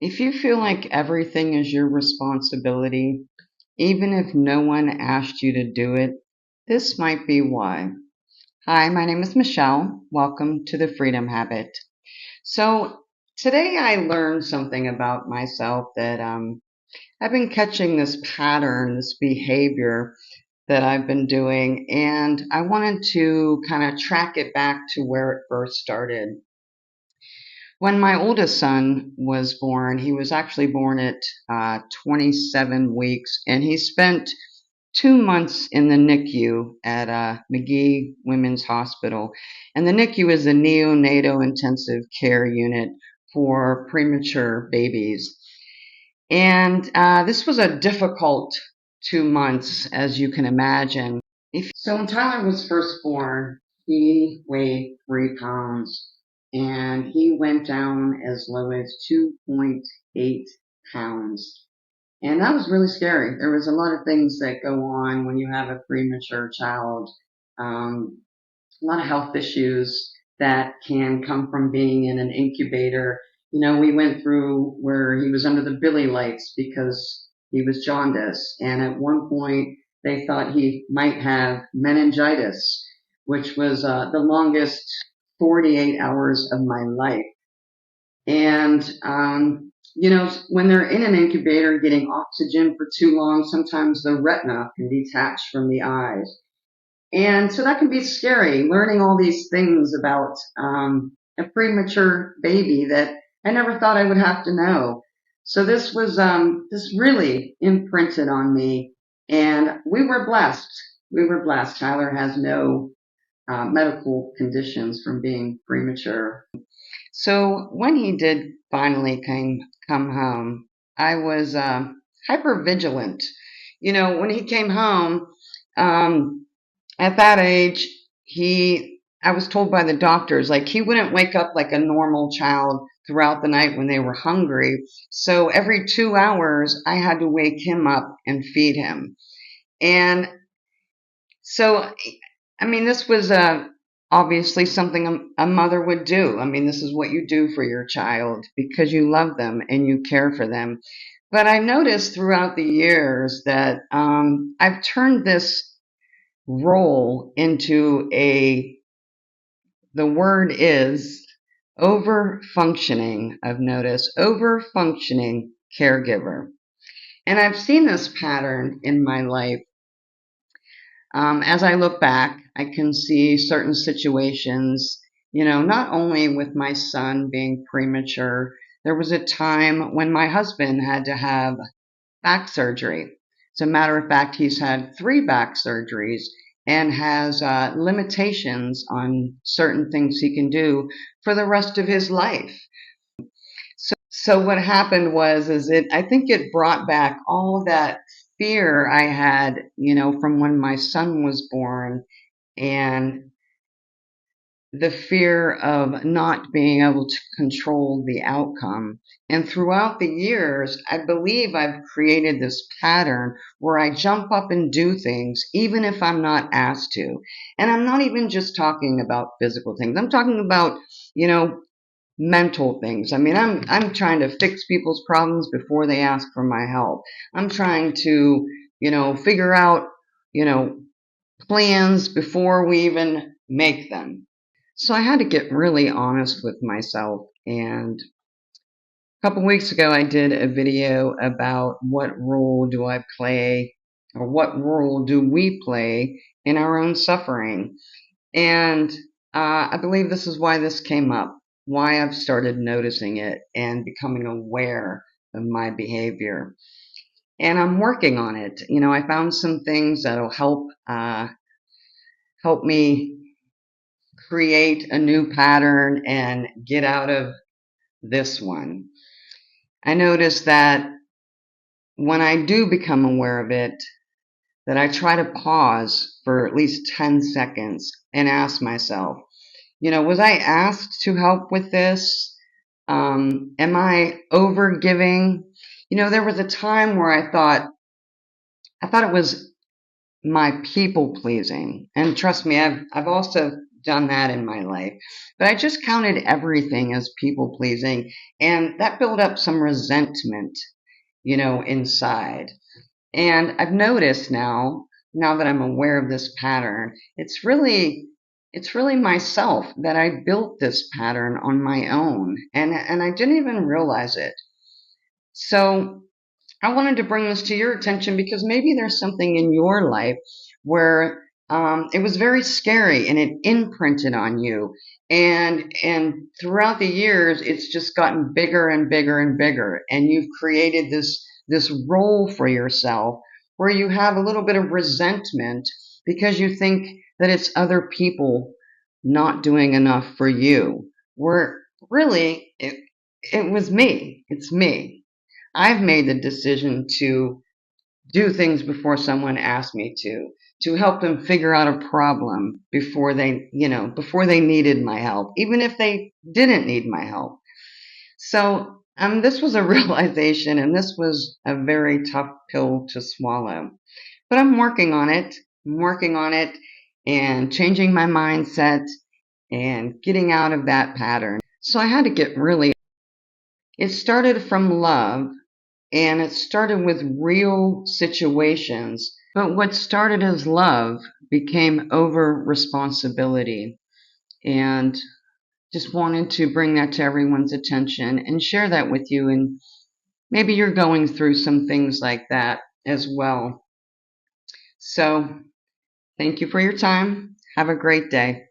If you feel like everything is your responsibility, even if no one asked you to do it, this might be why. Hi, my name is Michelle. Welcome to the Freedom Habit. So, today I learned something about myself that I've been catching this pattern, this behavior that I've been doing, and I wanted to kind of track it back to where it first started. When my oldest son was born, he was actually born at 27 weeks, and he spent 2 months in the NICU at McGee Women's Hospital. And the NICU is the neonatal intensive care unit for premature babies. And this was a difficult 2 months, as you can imagine. So when Tyler was first born, he weighed 3 pounds and he went down as low as 2.8 pounds. And that was really scary. There was a lot of things that go on when you have a premature child. A lot of health issues that can come from being in an incubator. We went through where he was under the Billy lights because he was jaundice. And at one point, they thought he might have meningitis, which was the longest 48 hours of my life. And, when they're in an incubator getting oxygen for too long, sometimes the retina can detach from the eyes. And so that can be scary, learning all these things about a premature baby that I never thought I would have to know. So this really imprinted on me, and we were blessed. We were blessed. Tyler has no medical conditions from being premature. So when he did finally come home, I was hyper vigilant. When he came home, at that age, I was told by the doctors, like he wouldn't wake up like a normal child throughout the night when they were hungry. So every 2 hours, I had to wake him up and feed him. And so, this was obviously something a mother would do. This is what you do for your child because you love them and you care for them. But I noticed throughout the years that I've turned this role into the word is over functioning. I've noticed over functioning caregiver. And I've seen this pattern in my life. As I look back, I can see certain situations, not only with my son being premature, there was a time when my husband had to have back surgery. As a matter of fact, he's had 3 back surgeries and has limitations on certain things he can do for the rest of his life. So what happened is I think it brought back all that fear I had, from when my son was born, and the fear of not being able to control the outcome. And throughout the years, I believe I've created this pattern where I jump up and do things even if I'm not asked to. And I'm not even just talking about physical things. I'm talking about, you know, mental things. I'm trying to fix people's problems before they ask for my help. I'm trying to, figure out, you know, plans before we even make them. So I had to get really honest with myself. And a couple weeks ago, I did a video about what role do I play, or what role do we play in our own suffering. And I believe this is why this came up, why I've started noticing it and becoming aware of my behavior. And I'm working on it. I found some things that'll help me create a new pattern and get out of this one. I noticed that when I do become aware of it, that I try to pause for at least 10 seconds and ask myself, was I asked to help with this? Am I over giving? There was a time where I thought it was my people pleasing. And trust me, I've also done that in my life. But I just counted everything as people pleasing, and that built up some resentment, inside. And I've noticed now that I'm aware of this pattern, it's really myself that I built this pattern on my own, and I didn't even realize it. So I wanted to bring this to your attention because maybe there's something in your life where it was very scary and it imprinted on you, and throughout the years, it's just gotten bigger and bigger and bigger, and you've created this role for yourself where you have a little bit of resentment because you think that it's other people not doing enough for you. Where really it was me. It's me. I've made the decision to do things before someone asked me to help them figure out a problem before they needed my help, even if they didn't need my help. So, this was a realization, and this was a very tough pill to swallow. But I'm working on it. I'm working on it and changing my mindset and getting out of that pattern. So I had to get really, it started from love and it started with real situations. But what started as love became over responsibility. And just wanted to bring that to everyone's attention and share that with you. And maybe you're going through some things like that as well. So thank you for your time. Have a great day.